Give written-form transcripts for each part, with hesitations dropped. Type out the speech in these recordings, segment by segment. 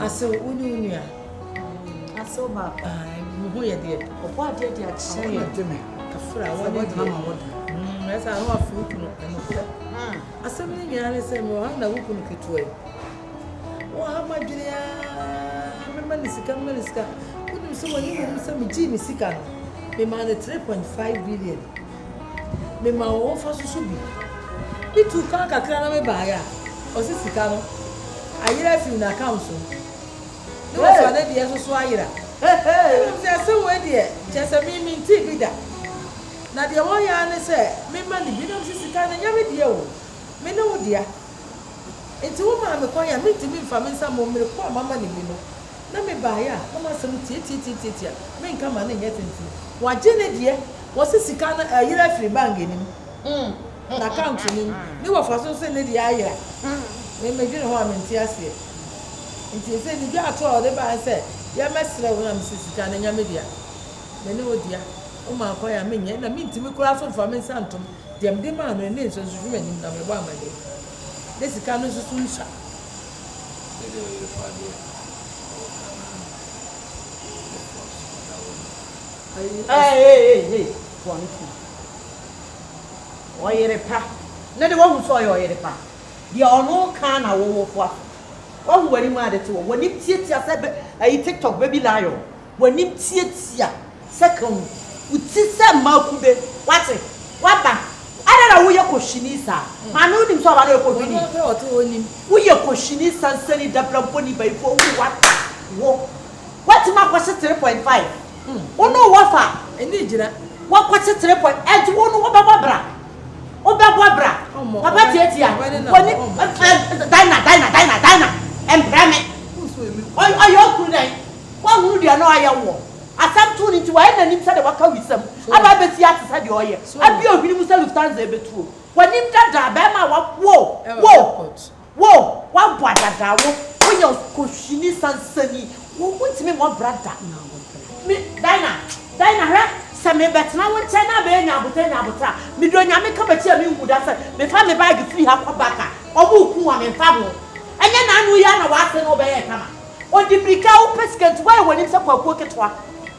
Ase unyunya. Asamoah. Who ye dear? What did you say? Kafra, what did you? As I know food and Assembly Yan say, Moana Wukun Kitway. Oh, my dear, Melisika, Meliska. Couldn't someone some Jimmy Sikan? Me man 3.5 billion. Me ma offer should be. We took a crana buyer. Or Sicano. I left you in a council. No one said the Aswaira. Hey, somewhere dear, just a mean tea with that. Now the one yarn say, me money, you don't see Sican and Yammy dear. Me no dear. It's a woman I'm a choir, meet me from some moment of poor mamma, you know. Let me buy ya, Mamma some tea, men come on and get into. What Jenny dear was a Sican a year free banging him. Accounting him. You were for so sending the aya. We may do harm in Tiasia. And she said, the jar told the bar said, Ya master when I'm Sican and Yamidia. They know dear. Oh, my boy, I mean, and I mean to me craft from my santum. The demand and names was women in number 1 my day. This is kind of soon shot. Hey, one thing. YEBOAH. Not the one who saw your YEBOAH. The no can I will for. One when you wanted to, when you see a TikTok baby lion, when you see it, second, with sister Malcube, what's it? What back? I don't know who your question is, sir. I know him so about your question. Who your question is, and send it up pony by 4 what's my question 3.5? Oh no, what for? Indeed, what question 3.8? And you won't know about Bra. Bra. Papa Tia, Daina, and Brammy. Oh, you're good. What would you know I am? I sat tuned into one and inside the water with some. I bet you had your ear. I feel you must have done the true. When you that Bama, whoa, what boy that when your cushion is sunny, what's me one brother? Daina, some bet now when China be Nabuta, me doing a make up a chair, me would answer, me family bag free half a backer, or who am in family. And then I know Yana was an obey. Or the Bricao Pescant, why when it's a pocket one?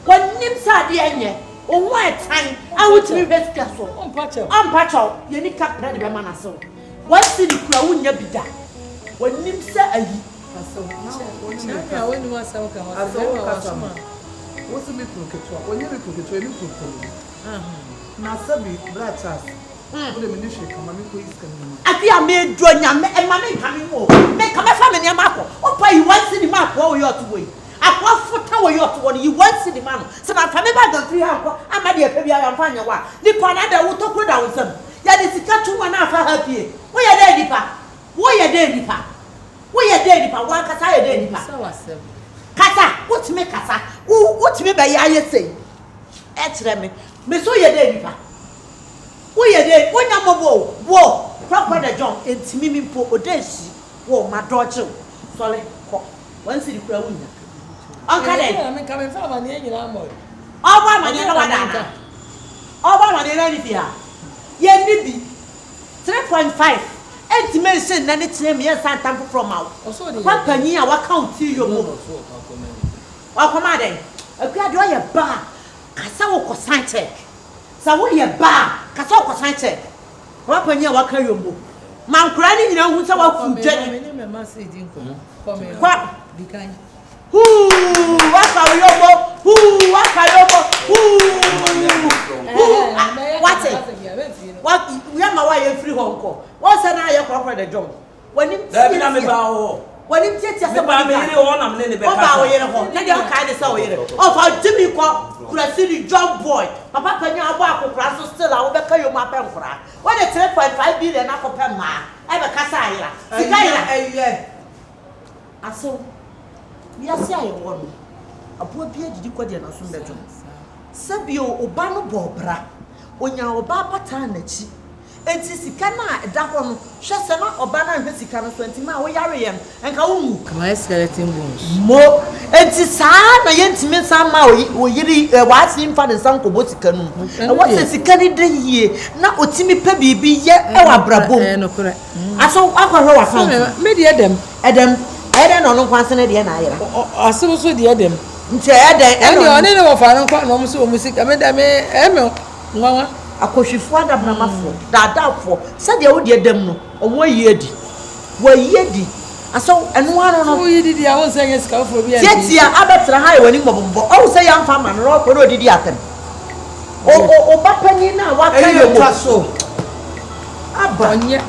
When Nimsa the or what time I would be best castle. On Pacho, you need cap ready by Manaso. What city crown you be done? When Nimsa a when you want some what's the big crooked? When you look at you, Nasabi, Bratas. I think I made Dronia and Mammy coming home. Make a family a map. Oh, pay you once in the map while you're to wait. I want for tower you're to one you once in the man. So my family back on 3 hours. I'm a dear baby. I'm finding one. The Panada will talk without them. That is a cut to 1 hour happy. We are dead, Nipa. We are dead, Nipa. We are dead, Nipa. One Kasa, dead, Nipa. Kasa, what's me, Kasa? What's me by I say? Answer me. Miss, we are dead, Nipa. We are there. When I'm a war, proper the John, and Timmy for Odessi, war, my daughter. Sorry, once in the crowd. Okay, I'm coming from an angel. All by my dear, all by my dear, Lydia. Yes, Libby 3.5. And to mention that it's name, yes, I come from out. What can you, what count to your move? Well, come on, then. A graduate bar, Asamoah Science. So what you bar, Castle Science. What when you walk your book? Man, crying, you know, who's about food. What? Be kind. Who? What are you? Who? What are you? Who? What's it? What? We have my wife free home call. What's an eye of the job? When it when you take your somebody, I'm Nene. Let your kindness away. Oh, for Jimmy Crassi, John Boy. Papa, can you have a still? I will back you my pen for her. What a 3.5 billion apple pen, ma. Ever Casaya. I saw. Yes, I won. A poor peer did you quite an awesome bedroom. Sabio Obano Bobra. When you are Baba Tarnachi. And Sicana, that one, Shasana, Obana, and Sicana 20 miles, we are in, and Kaum. My skeleton bones. More, and Sisana, Yentimate Sama, we was in for the Sanko Botican. And what is the Sicani day here? Not what Timmy Pebby be yet, our brabo. I saw Aqua, maybe Adam, ayɛ no no kwanse ne de na ayɛ asem so de dem nti ayɛ den ɛne ɔne ne wɔfa no kwa no mo so mo sika me da me ɛme nwawa akohwifo adabramafo dadafo sɛ de wo de dem no ɔmo yie di aso eno ano no wo yidi dia wo sɛ nyɛ sika fo bi a tiatia abetra ha yɛ wani mbɔbɔ ɔwo sɛ yɛ amfa ma no ɔkɔ no odidi atem o bapani na wa ka yɛ mo so aba onye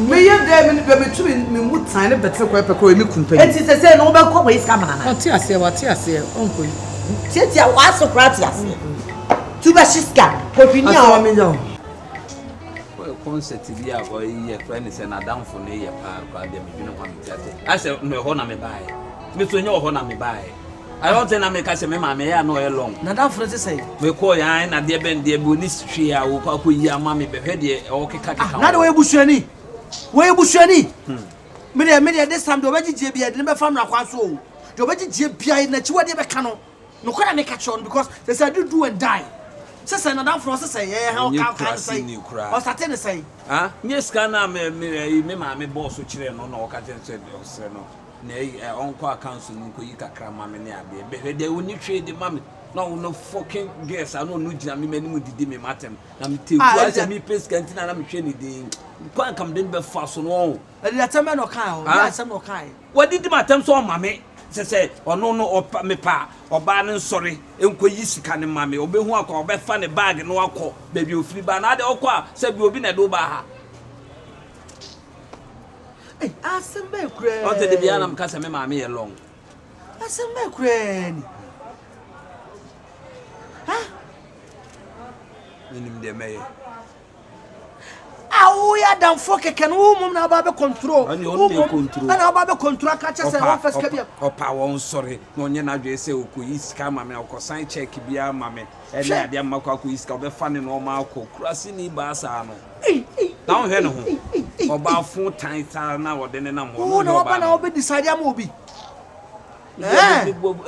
me ye de me be tu me mutan ne betre kwa pekɔ me kumpani enti sɛ no wo bɛ kɔ wɔ iska mana na ɔte ase ɔnkɔ tiatia wa so krati ase tu bɛ shiska kofini a me jo concert bi a boy friend is na damfo ne ye pa dem dwene kwa metiate I say no ho na me bae me so nya ho na me bae I don't think na me ka se me ma me ya no e long na damfo se say me call ya na de ben de bi oni hwe a wo kwa yi ama me behwe de o keka na de we busuani me de this time do bagigye bia de me fam na kwa so o do bagigye bia na chi wode be ka no no kwa na me ka chon because they say do and die sese na damfo sese ye ha ka say o state ne say ah nye ska na me ma me boss kire no o ka tense no na onko account no ko yi kakra ma me ne ade be de woni hwe de ma me na no fucking guess I no gina me mani mu didi me matem na me teku asa me pace kanti na me hwe ni din kwa kam den be fa so no e de atem no kan o ya asem no kan wadi di matem so ma me se ono no me pa oba ne nsori enko yi sika ne ma me obehu akọ obefa ne bag no akọ ba bi ofiri ba na de okọ a se bi obi na do ba ha asem be kure o te de bia na me ka se me ma me ye long asem be kure ni nim de meye awu ya dan fo keke no mum na ba be control na ba be control ka che se won first ka bia opa won sorry no nye na dwe se okoyi sika ma me okosan check bia ma me e na ade ma kwa koyi sika obe fa ne no ma akọ kurasi ni ba sa no na won hwe no ho oba fun tan ta na wode ne na mo no oba na obe decide am obi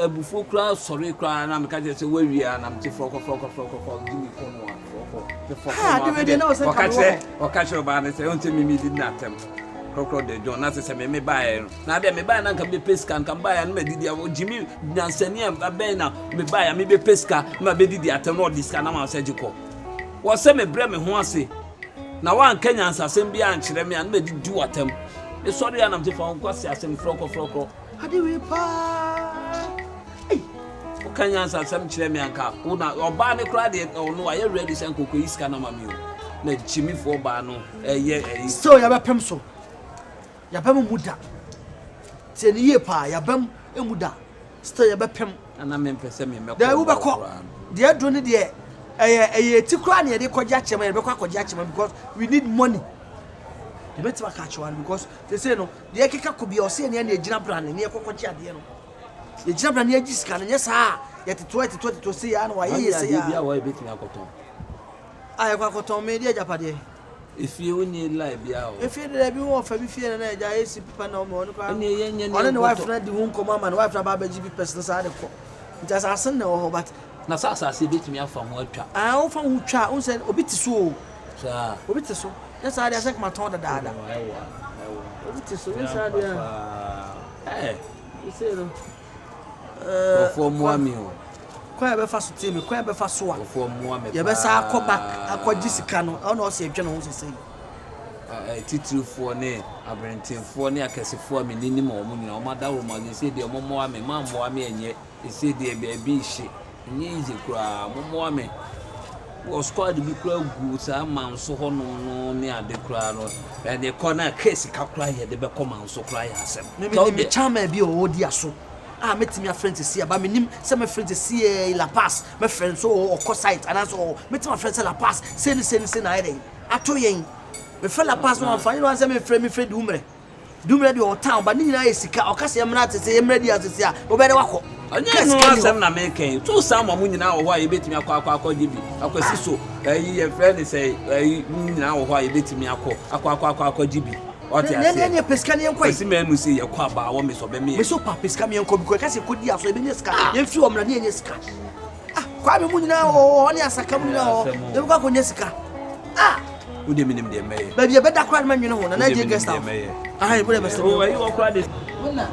ebufu kura sorry kura na me ka je se wawia na me ti froko gimi ko no Okache ba ne se onte mimi di na tem krokro de John na se me bae na de me bae na nka be peska nka bae na me didi a jimi nyansani a bae na me bae me be peska na be didi atem no diska na ma se jiko wo se me bre me ho ase na wan kanya nsasem bia ankyere me na me didi watem e sorry ya na me fa kwase asem froko ade we pa kanya nsasem kyere me anka wo na oba ne kra de no aye ready sen kokoyi ska na ma me o na jimi fo ba no so ya ba pem so ya ba mu muda tie ne ye pa ya ba emuda still ya ba pem ana me pese me me da wo ba ko de ado ne de ti kra ne de koja chema ye be kwa koja chema because we need money the better catch one because they say no de keka ko bi o se ne na ejina brand ne ye koja de no ejina brand ne agiska ne sa ye to say ya no wa ye say ya bia wa ebetimi akoton aye kwa akoton me de japade efie woni lie bia o efie de bi won fa bi fie na eja esi pipa na mo no kwa ene ye nya ne wife na di won koma man wife na ba ba GB person sa de ko nta sa asen na wo but na sa se betimi afa ho atwa wo fa ho twa won se obi ti so o sa obi ti so na sa de asek ma ton da da obi ti so na sa de ise no for moami o kwa be fa so temi kwa be fa so a for moami ye be sa akọ akọji sika no ona o se edwe no ho se titirifo ne abrentinfo ne akasifo a menini ma omo nyina omada wo ma se de omo moami ma moami enye se de be bi hye enye ize kura moami wo squad bi kura gu sa manso ho no ne ade kura no de corner case ka kura ye de be koma manso kura ya asem me chama bi o di aso metimi a friend see aba menim se me friend see La Paz me friend so o ko site and so metimi a friend say La Paz say na ide ato yen me friend La Paz no fa you know say me friend dumre de o town ba ni na esika o kase emra tete emra di atete a o be de wako anya no asem na me ken to sam mo nyina wo ho a ye betimi akọ gibi akwasi so ye friend say nyina wo ho a ye betimi akọ gibi oti ase ne pesca ne enko esi menu si ye kwa ba wo me so be me so pa pesca me enko because kase kodi aso e be ne ska ye fi omra ne sika kwa me mu nyina o ne asaka mu nyina o de kwa ko ne sika wo de minim de meye ba bi e be da kwa ma nwene ho na na je guest house ai bo de be se o yi wo kwa de wona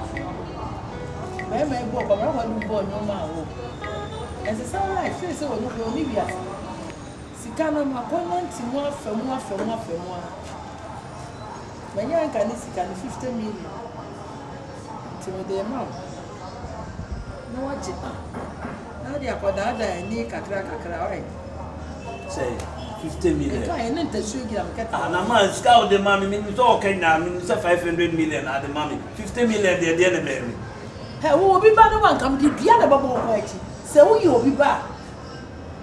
my book, I'm not going to go no more. As a sound like face, or no, Olivia. Sikana, my comment to more for more. When you can see 50 million to the amount. No, what you now they are called other and Nick a crack. Say 50 million. I need to show you. And a man scout the mommy, means talking now, means 500 million at the mommy. 50 million, the end of baby. Hey, who will be bad one come to the other bubble party? So you will be back.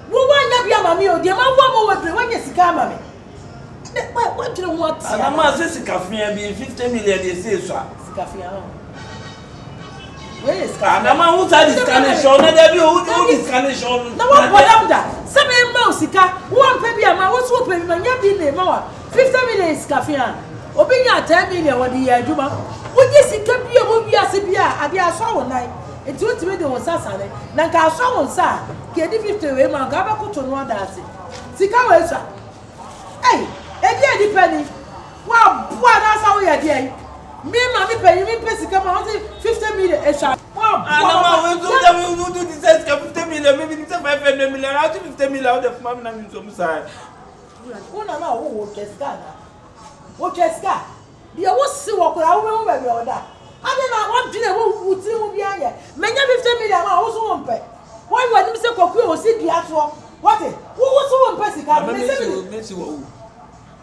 Who want your mammy or dear mamma when you see mammy? What do you want? And a man says being 50 million, they say, sir. Where is and a man who's had this carnation, who this carnation? No one put that. Some Mosika, one baby, a man was open when you be the 50 million is Cafian. Obinya 10 million what the year Juma. Would you see Capia will be a Sibia, I be a saw night. It's what we do on Saturday. Nanka saw on Sa, get 50 away, my Gabaku to one dancing. Sika, hey. A penny. Wow, that's how we are doing. Me, mammy, penny, me, Pessy, come out 50 million. A shot. Wow, and we do this 50 million, maybe 500 million, out of 50 million out of Mamma and some side. Who know who just got what just got? You was so awkward. I will remember that. I don't know what dinner would be here. Many 50 million, I also won't pay. Why would Mr. Cocu see the actual? What? Who was so Pessy?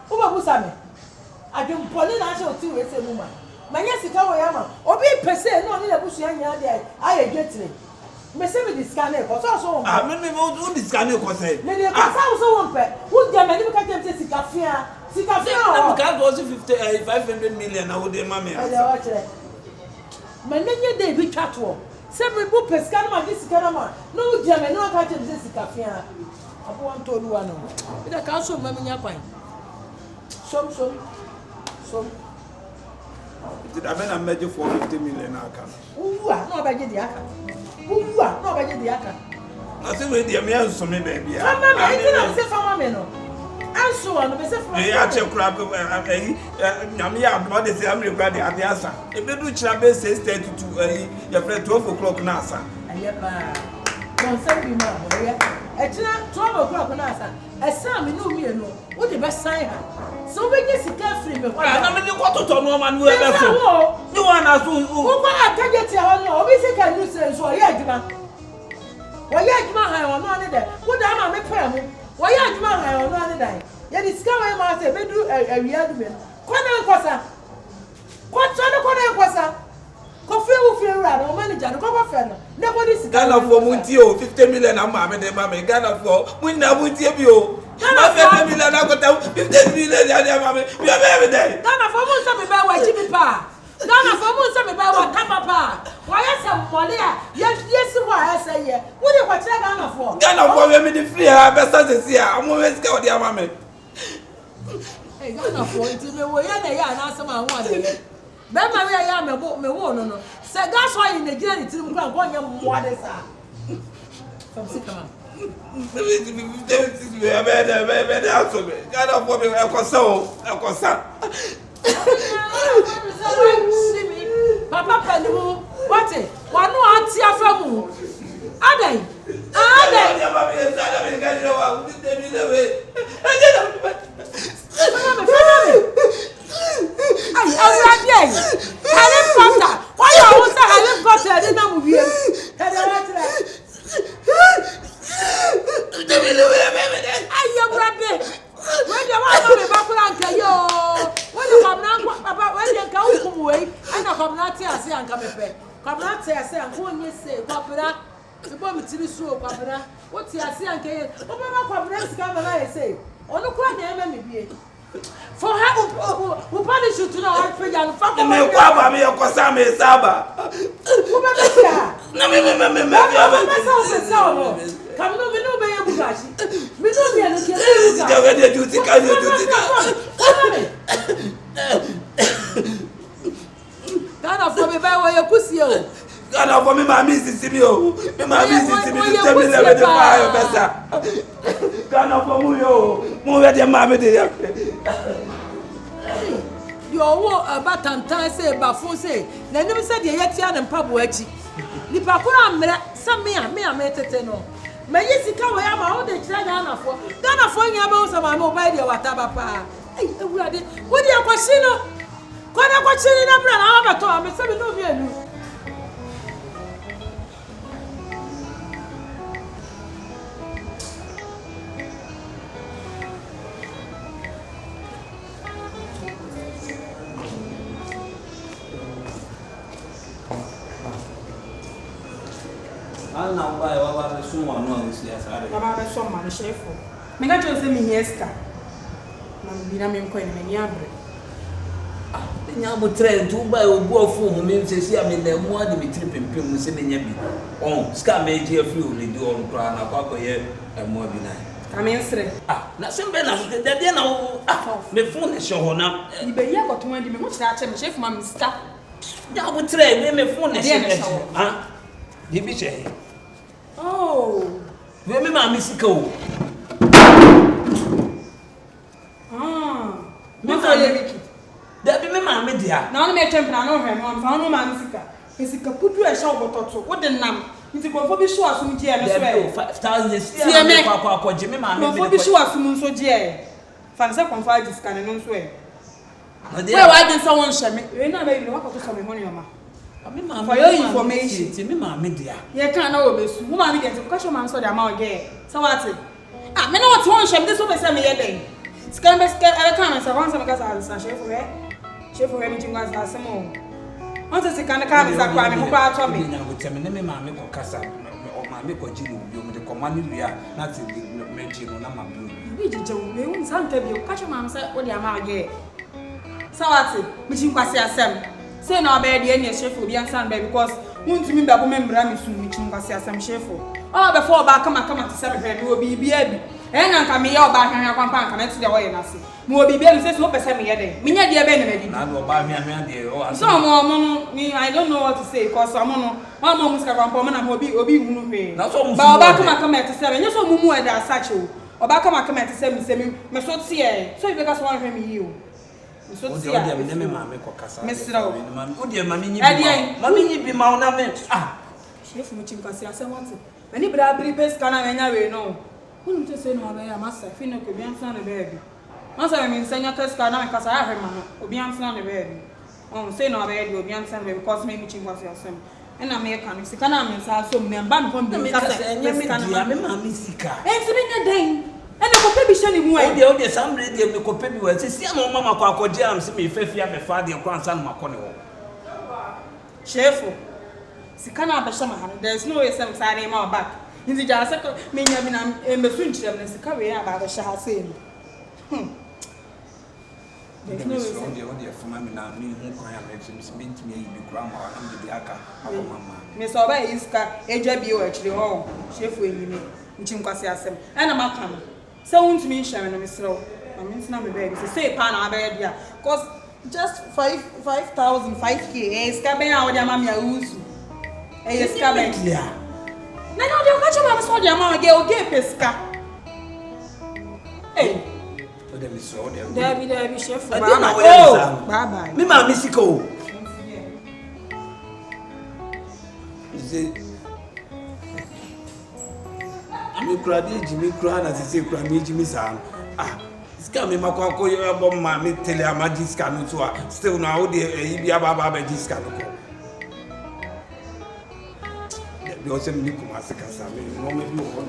Who was Sammy? I can pull in actual 2 weeks a woman. My yes, it's our yama. Or be per se, no, in a bush young there. I get it. Messing this scanner, because also, I mean, who this scanner was saying. Maybe I also won't pay. Who them and look at them to Sicafia? Sicafia can't also 500 million. I would mammy. My name day be catwalk. Several book per scanner, this scanner. No, German, no catch them to Sicafia. I want to do one. With a council, mammy, your Some. Did I mean I made you for 50 million? Ooh, no, by the Aka. Ooh, no, by the Aka. I think with the American, so maybe. I didn't say for Mamma. I'm so on the best of the actual crap. Namia, what is the American at the answer? If they do Chabez says 32, your friend 12 o'clock NASA. And yet, don't send me, Mamma. At 12 o'clock NASA. As some knew me, no. What the best sign? So when you see carefully, I mean, you want to tell no man who ever you want us who I can get your own, we say, can you say, so yeah, why, yeah, or not there? What am I making? Why, yeah, or not there? Yet it's coming, I say, we do a real man. What's on the Coffee will feel right, or manager, the cover friend. Nobody's Ghana for Muntio, 50 million, and mamma, and mamma, Ghana for Winna Muntio. 50 million, I got 50 million, we have every day. Ghana for Munsa, by Jimmy Pa. Ghana for Munsa, by what Papa. Why, yes, Molia? Yes, why I say, what do you watch Ghana for? Ghana for me, the free, best as here. I'm always going to mamma. Hey, Ghana for it, the way I answer my one. Bema we ya me wo no se ga so yin na gina ni tirim kwa nko nya mwa de sa from sikama be aso me Ghana for me ekosa papa panu what wanu ati afamu adai ya ba me sada me ga ni wa u te mi lewe Harry Potter. Why you always say Harry Potter? I didn't know you. I am brother. When you want to be back to you, when you come now, Papa, when you come away, I know come not here. I say I'm coming back. Come not here. I say I'm going to say, Papa. The bomb is TV show, Papa. What's here? I say I'm going. Papa, Papa, let's come and I say. On the corner, maybe. For her who punish you to know how to figure out the me your Kosame Saba. Come no, we know by your Bugashi. We know me and Ghana for me by where you pussy. Ghana for me, my Mrs. Simio. My Mrs. Simio, tell me never the fire better. Ghana for Muyo. Move at your mammy. wo batantan say ba fon say na nim say de yetia ne mpabo achi nipa kura amre say me tete no ma yisika wo ya ma wo de kira Ghana fo nya ba wo say ma me obai de wataba pa ai ewurade wo de akwashi no kona kwashi ni na bra na ba to am say me no mi anu Ana ubai wa sumo no siasa are. Baba be so man SHIFO. Me ga tell say me yeska. Na bi na me nko ni me abre. Nya mo trend ubai obu ofu mu me sesi a me na mu ade me tripempem mu se me nya bi. Ska me je afi o le di on kra na kwa ye emo bi na. Ka me nsre. Na sembe na de de na wo me fun ne sho ho na. Ibe ye go to wan di me mo kira che me SHIFO ma me ska. Ya mo trend me fun ne sho. Dibi che. Oh. We me ma misika o. Me so ye wiki. Da bi me ma me dia. Na no me tempra no hwe mo fa no ma misika. Misika pudu e sha obototo. Wo de nam. Nti konfo bi so asum je e no so e. 5000 sia me kwa je me ma me. Konfo bi so asum nso je e. Fa ne se konfo agi sika ne no so e. We wa de so won hye me. We na ba yi no wakoto so me ho ne oma. For your information, me ma me dia. Ye kan na wo besu. Wo ma me get ko man so dia ma o ge. So what? Me no what won shem this so be say me ye den. Scan be scan e kan say wan say me ka sa SHIFO he. SHIFO he mi jingwa sa Asamoah. Won say kan ka me sa kwa me ko ato me. Nya go teme me ma me ko kasa. O ma me ko jiri obi o me de ko ma ni wia na ti me jiri na ma bi. Bi jije wo me won san ta bi o ka man say wo dia ma o ge. So what? Mi jingwa say asem. Say no be the any SHIFO bi ansan be because won't me be abo membra me sun mi chinkwase asem SHIFO all before ba kama to say be we obi bia bi e na nka me ye oba hwan kwampa nka me to de wo ye na se me obi bia me say so pese me ye den me nya de be na me di na do oba hwan de o so mo me I don't know what to say because am no ma mo muska kwampa mo na obi hunu hwe ba oba kama to say me nya so mumu e da sacho oba kama to say me so tie so you because one hwe me yi o so o dia me me ma me ko kasa mesra o dia ma me nyi bi ma me nyi bi ma na me SHIFO mu chinkwase ase wante mani bra bri base kana me nya we no wonu to say no aba ya masa fi no ko bi ansa na baby masa me nsanya kaska na me kasa ya hwe ma no obi ansa na baby say no aba ya di obi ansa na baby because me chinkwase ase na me ka no sika na me nsa so me mba me ko bi kasa enya me dia me ma me sika enti me nya den ene ko pe bi hye ni mu ai o de sambre de me ko pe bi wa se sia no mama kwa akọje am se me fafia me fa de kwa ansa no makọ ne ho SHIFO sika na abesha ma hanu there is no way some sare ma back nti ja se me nya bi na mesu nchire me sika we aba abesha ha se no there's no way o de fuma me na me hu kwa ya me se me ntimi yi bi kura ma na me de aka abo mama me so ba iska eja bi o akire ho SHIFO enyime nchimkwase asem ena maka no se won't me share no misro I mean na me baby say pa na aba dia cause just 5,000 5k iska ben a wo dia ma me awusu iska ben dia na no dia ka chama so dia ma o ge peska o de misro o de David SHIFO bye bye me ma me sika o me kura de jimi kura na se kura me jimi sa ska me makwa ko yo bom ma me tele amaji ska no to still na o de yi bia ba be ska no ko de o se me Kumasi kasa me no me bi o